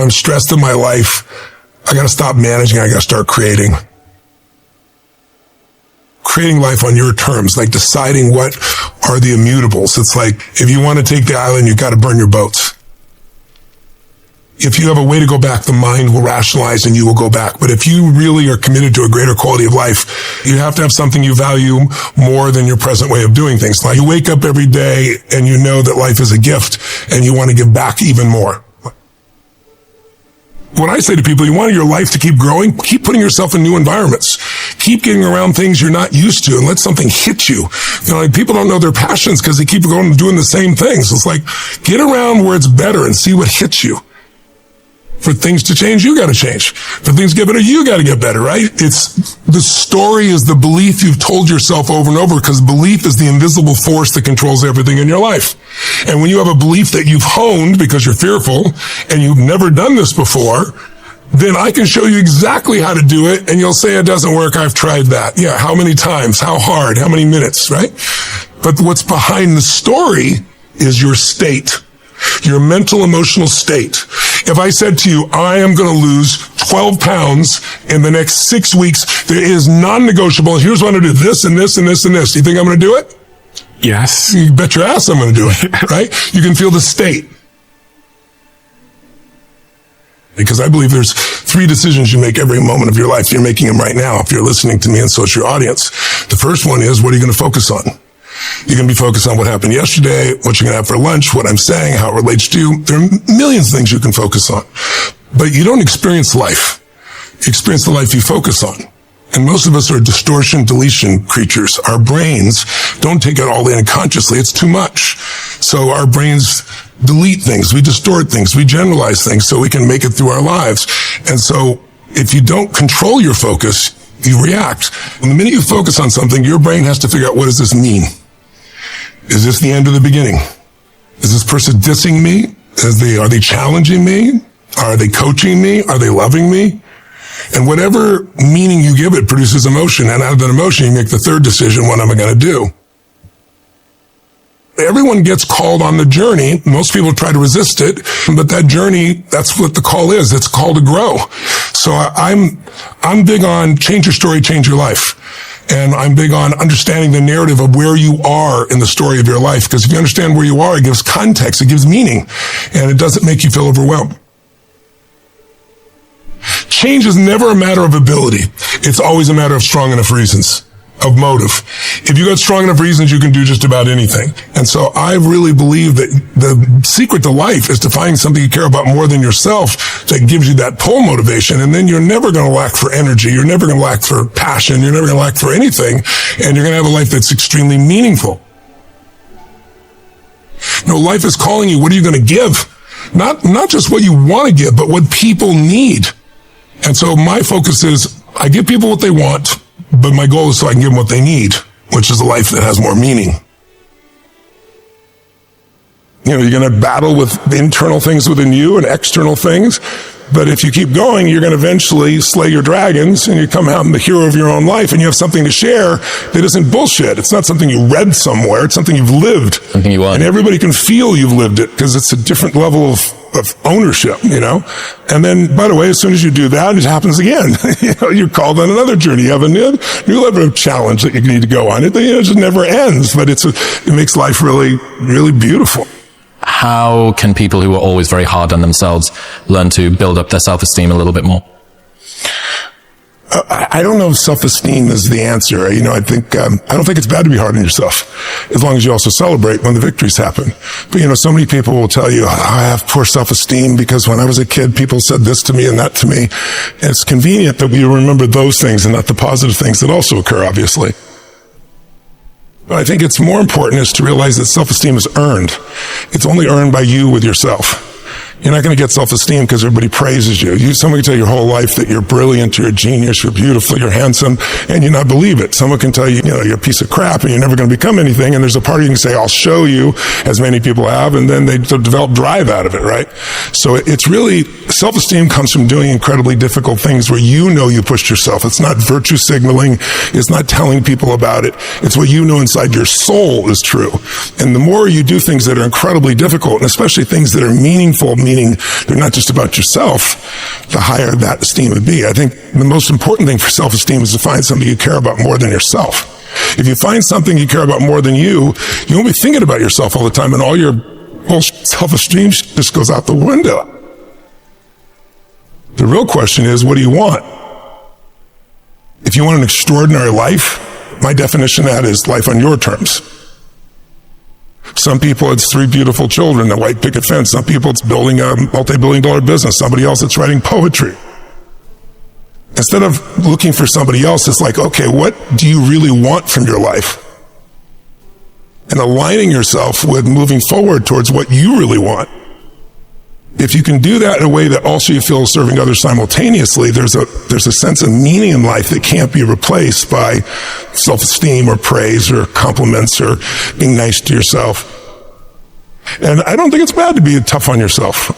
I'm stressed in my life, I got to stop managing. I got to start creating. Creating life on your terms, like deciding what are the immutables. It's like, if you want to take the island, you got to burn your boats. If you have a way to go back, the mind will rationalize and you will go back. But if you really are committed to a greater quality of life, you have to have something you value more than your present way of doing things. Like, you wake up every day and you know that life is a gift and you want to give back even more. When I say to people, you want your life to keep growing, keep putting yourself in new environments. Keep getting around things you're not used to and let something hit you. You know, like, people don't know their passions because they keep going and doing the same things. It's like, get around where it's better and see what hits you. For things to change, you got to change. For things to get better, you got to get better, right? It's the story is the belief you've told yourself over and over, because belief is the invisible force that controls everything in your life. And when you have a belief that you've honed because you're fearful and you've never done this before, then I can show you exactly how to do it, and you'll say it doesn't work. I've tried that. Yeah, how many times? How hard? How many minutes, right? But what's behind the story is your state. Your mental, emotional state. If I said to you, I am going to lose 12 pounds in the next 6 weeks, there is non-negotiable. Here's what I'm going to do, this and this and this and this. Do you think I'm going to do it? Yes. You bet your ass I'm going to do it, right? You can feel the state. Because I believe there's 3 decisions you make every moment of your life. You're making them right now if you're listening to me, and so is your audience. The first one is, what are you going to focus on? You're going to be focused on what happened yesterday, what you're going to have for lunch, what I'm saying, how it relates to you. There are millions of things you can focus on. But you don't experience life. You experience the life you focus on. And most of us are distortion, deletion creatures. Our brains don't take it all in consciously. It's too much. So our brains delete things. We distort things. We generalize things so we can make it through our lives. And so if you don't control your focus, you react. And the minute you focus on something, your brain has to figure out, what does this mean? Is this the end of the beginning? Is this person dissing me? Are they challenging me? Are they coaching me? Are they loving me? And whatever meaning you give it produces emotion. And out of that emotion, you make the third decision, what am I going to do? Everyone gets called on the journey. Most people try to resist it, but that journey, that's what the call is. It's a call to grow. So I'm big on change your story, change your life. And I'm big on understanding the narrative of where you are in the story of your life. Because if you understand where you are, it gives context, it gives meaning, and it doesn't make you feel overwhelmed. Change is never a matter of ability. It's always a matter of strong enough reasons, of motive. If you got strong enough reasons, you can do just about anything. And so I really believe that the secret to life is to find something you care about more than yourself that gives you that pull motivation. And then you're never going to lack for energy. You're never going to lack for passion. You're never going to lack for anything. And you're going to have a life that's extremely meaningful. No, life is calling you. What are you going to give? Not just what you want to give, but what people need. And so my focus is, I give people what they want, but my goal is so I can give them what they need, which is a life that has more meaning. You know, you're going to battle with internal things within you and external things, but if you keep going, you're going to eventually slay your dragons and you come out the hero of your own life, and you have something to share that isn't bullshit. It's not something you read somewhere. It's something you've lived. Something you want. And everybody can feel you've lived it, because it's a different level of ownership, you know? And then, by the way, as soon as you do that, it happens again. You know, you're called on another journey. You have a new level of challenge that you need to go on. It just never ends, but it makes life really, really beautiful. How can people who are always very hard on themselves learn to build up their self-esteem a little bit more? I don't know if self-esteem is the answer. You know, I don't think it's bad to be hard on yourself, as long as you also celebrate when the victories happen. But, you know, so many people will tell you, I have poor self-esteem because when I was a kid, people said this to me and that to me. And it's convenient that we remember those things and not the positive things that also occur, obviously. But I think it's more important is to realize that self-esteem is earned. It's only earned by you with yourself. You're not going to get self-esteem because everybody praises you. Someone can tell you your whole life that you're brilliant, you're a genius, you're beautiful, you're handsome, and you not believe it. Someone can tell you, you're a piece of crap and you're never going to become anything, and there's a part of you can say, I'll show you, as many people have, and then they develop drive out of it, right? So it's really, self-esteem comes from doing incredibly difficult things where you know you pushed yourself. It's not virtue signaling. It's not telling people about it. It's what you know inside your soul is true. And the more you do things that are incredibly difficult, and especially things that are meaningful, meaning they're not just about yourself, the higher that esteem would be. I think the most important thing for self-esteem is to find something you care about more than yourself. If you find something you care about more than you won't be thinking about yourself all the time, and all your whole self-esteem just goes out the window. The real question is, what do you want? If you want an extraordinary life, my definition of that is life on your terms. Some people, it's 3 beautiful children, a white picket fence. Some people, it's building a multi-billion-dollar business. Somebody else, it's writing poetry. Instead of looking for somebody else, it's like, okay, what do you really want from your life? And aligning yourself with moving forward towards what you really want. If you can do that in a way that also you feel is serving others simultaneously, there's a sense of meaning in life that can't be replaced by self-esteem or praise or compliments or being nice to yourself. And I don't think it's bad to be tough on yourself.